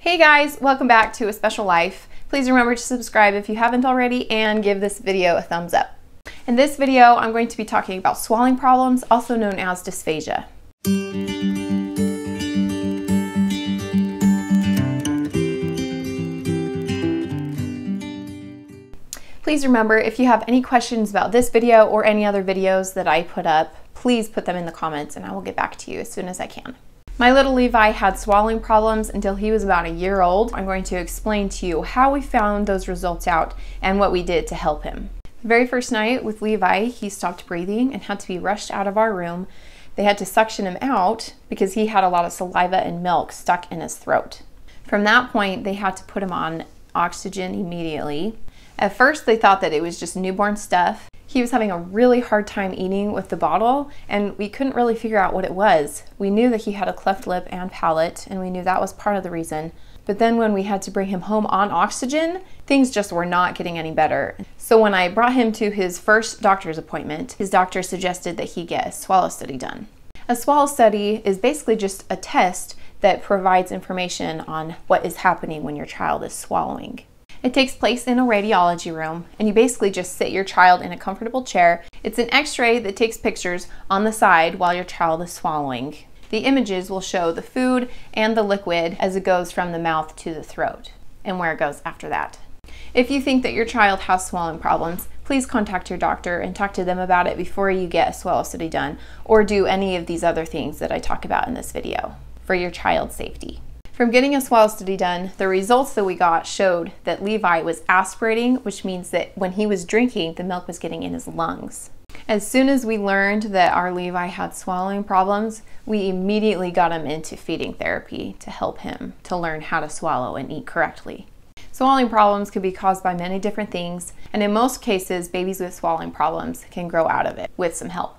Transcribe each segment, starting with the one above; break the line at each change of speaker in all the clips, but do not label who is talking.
Hey guys, welcome back to A Special Life. Please remember to subscribe if you haven't already and give this video a thumbs up. In this video, I'm going to be talking about swallowing problems, also known as dysphagia. Please remember, if you have any questions about this video or any other videos that I put up, please put them in the comments and I will get back to you as soon as I can. My little Levi had swallowing problems until he was about a year old. I'm going to explain to you how we found those results out and what we did to help him. The very first night with Levi, he stopped breathing and had to be rushed out of our room. They had to suction him out because he had a lot of saliva and milk stuck in his throat. From that point, they had to put him on oxygen immediately. At first, they thought that it was just newborn stuff. He was having a really hard time eating with the bottle, and we couldn't really figure out what it was. We knew that he had a cleft lip and palate, and we knew that was part of the reason. But then when we had to bring him home on oxygen, things just were not getting any better. So when I brought him to his first doctor's appointment, his doctor suggested that he get a swallow study done. A swallow study is basically just a test that provides information on what is happening when your child is swallowing. It takes place in a radiology room, and you basically just sit your child in a comfortable chair. It's an x-ray that takes pictures on the side while your child is swallowing. The images will show the food and the liquid as it goes from the mouth to the throat, and where it goes after that. If you think that your child has swallowing problems, please contact your doctor and talk to them about it before you get a swallow study done, or do any of these other things that I talk about in this video for your child's safety. From getting a swallow study done, the results that we got showed that Levi was aspirating, which means that when he was drinking, the milk was getting in his lungs. As soon as we learned that our Levi had swallowing problems, we immediately got him into feeding therapy to help him to learn how to swallow and eat correctly. Swallowing problems could be caused by many different things, and in most cases, babies with swallowing problems can grow out of it with some help.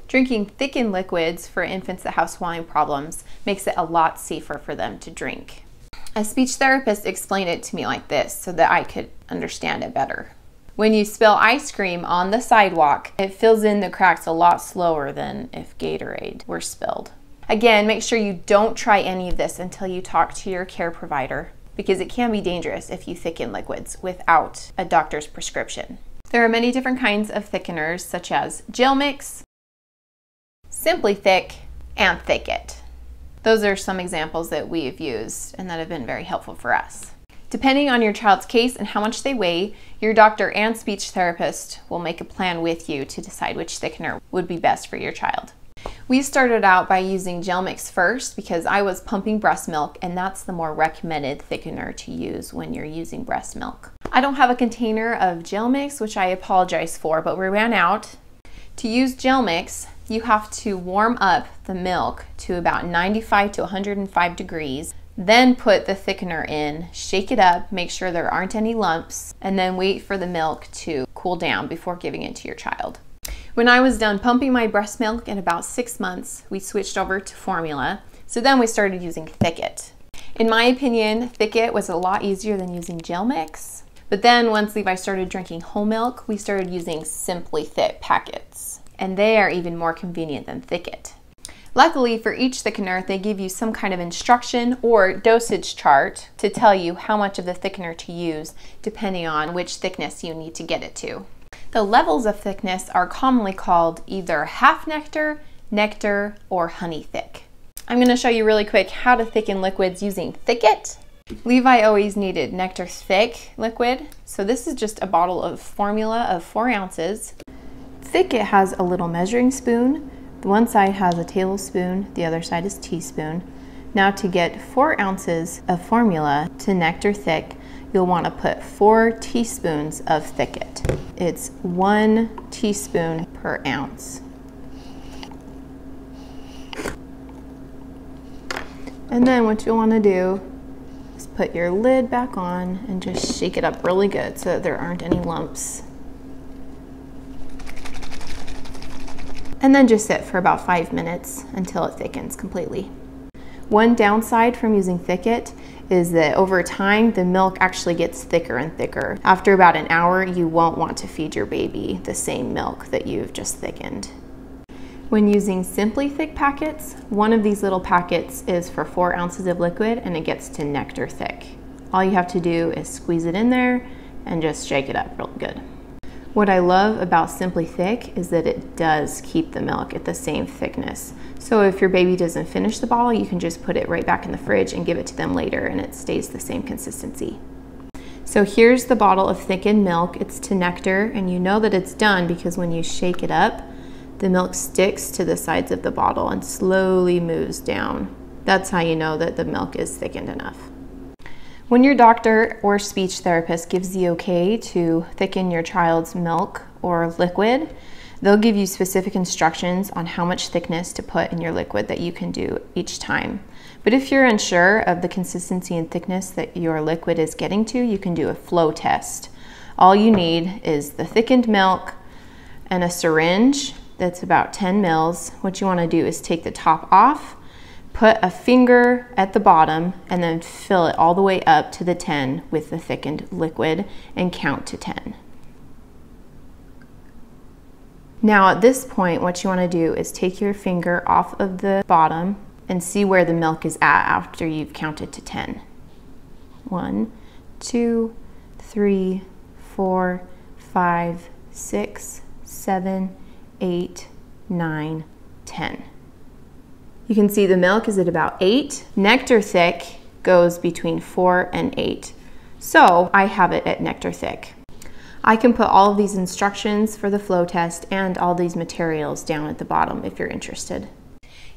Drinking thickened liquids for infants that have swallowing problems makes it a lot safer for them to drink. A speech therapist explained it to me like this so that I could understand it better. When you spill ice cream on the sidewalk, it fills in the cracks a lot slower than if Gatorade were spilled. Again, make sure you don't try any of this until you talk to your care provider, because it can be dangerous if you thicken liquids without a doctor's prescription. There are many different kinds of thickeners, such as gel mix, Simply Thick, and Thicket. Those are some examples that we have used and that have been very helpful for us. Depending on your child's case and how much they weigh, your doctor and speech therapist will make a plan with you to decide which thickener would be best for your child. We started out by using gel mix first because I was pumping breast milk, and that's the more recommended thickener to use when you're using breast milk. I don't have a container of gel mix, which I apologize for, but we ran out. To use gel mix, you have to warm up the milk to about 95 to 105 degrees, then put the thickener in, shake it up, make sure there aren't any lumps, and then wait for the milk to cool down before giving it to your child. When I was done pumping my breast milk in about 6 months, we switched over to formula, so then we started using Thicket. In my opinion, Thicket was a lot easier than using gel mix, but then once Levi started drinking whole milk, we started using Simply Thick packets, and they are even more convenient than Thicket. Luckily, for each thickener, they give you some kind of instruction or dosage chart to tell you how much of the thickener to use, depending on which thickness you need to get it to. The levels of thickness are commonly called either half nectar, nectar, or honey thick. I'm going to show you really quick how to thicken liquids using Thicket. Levi always needed nectar thick liquid, so this is just a bottle of formula of 4 ounces. Thicket has a little measuring spoon. The one side has a tablespoon, the other side is teaspoon. Now to get 4 ounces of formula to nectar thick, you'll want to put 4 teaspoons of Thicket. It's 1 teaspoon per ounce. And then what you'll want to do is put your lid back on and just shake it up really good so that there aren't any lumps. And then just sit for about 5 minutes until it thickens completely. One downside from using Thicket is that over time, the milk actually gets thicker and thicker. After about an hour, you won't want to feed your baby the same milk that you've just thickened. When using Simply Thick packets, one of these little packets is for 4 ounces of liquid and it gets to nectar thick. All you have to do is squeeze it in there and just shake it up real good. What I love about Simply Thick is that it does keep the milk at the same thickness. So if your baby doesn't finish the bottle, you can just put it right back in the fridge and give it to them later and it stays the same consistency. So here's the bottle of thickened milk. It's to nectar, and you know that it's done because when you shake it up, the milk sticks to the sides of the bottle and slowly moves down. That's how you know that the milk is thickened enough. When your doctor or speech therapist gives the okay to thicken your child's milk or liquid, they'll give you specific instructions on how much thickness to put in your liquid that you can do each time. But if you're unsure of the consistency and thickness that your liquid is getting to, you can do a flow test. All you need is the thickened milk and a syringe that's about 10 mils. What you want to do is take the top off, put a finger at the bottom, and then fill it all the way up to the 10 with the thickened liquid and count to 10. Now at this point, what you want to do is take your finger off of the bottom and see where the milk is at after you've counted to 10. 1, 2, 3, 4, 5, 6, 7, 8, 9, 10. You can see the milk is at about 8. Nectar thick goes between 4 and 8. So I have it at nectar thick. I can put all of these instructions for the flow test and all these materials down at the bottom if you're interested.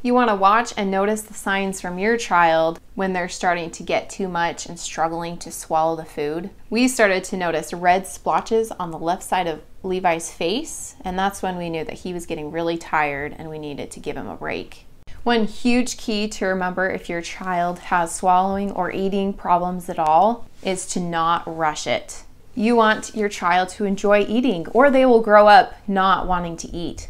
You want to watch and notice the signs from your child when they're starting to get too much and struggling to swallow the food. We started to notice red splotches on the left side of Levi's face, and that's when we knew that he was getting really tired and we needed to give him a break. One huge key to remember if your child has swallowing or eating problems at all is to not rush it. You want your child to enjoy eating, or they will grow up not wanting to eat.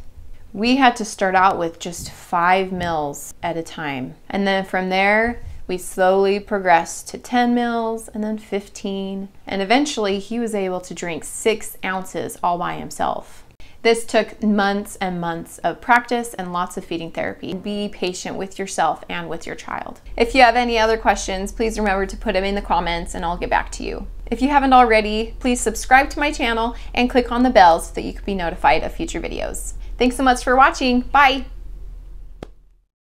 We had to start out with just 5 mils at a time. And then from there, we slowly progressed to 10 mils and then 15. And eventually he was able to drink 6 ounces all by himself. This took months and months of practice and lots of feeding therapy. Be patient with yourself and with your child. If you have any other questions, please remember to put them in the comments and I'll get back to you. If you haven't already, please subscribe to my channel and click on the bell so that you can be notified of future videos. Thanks so much for watching. Bye.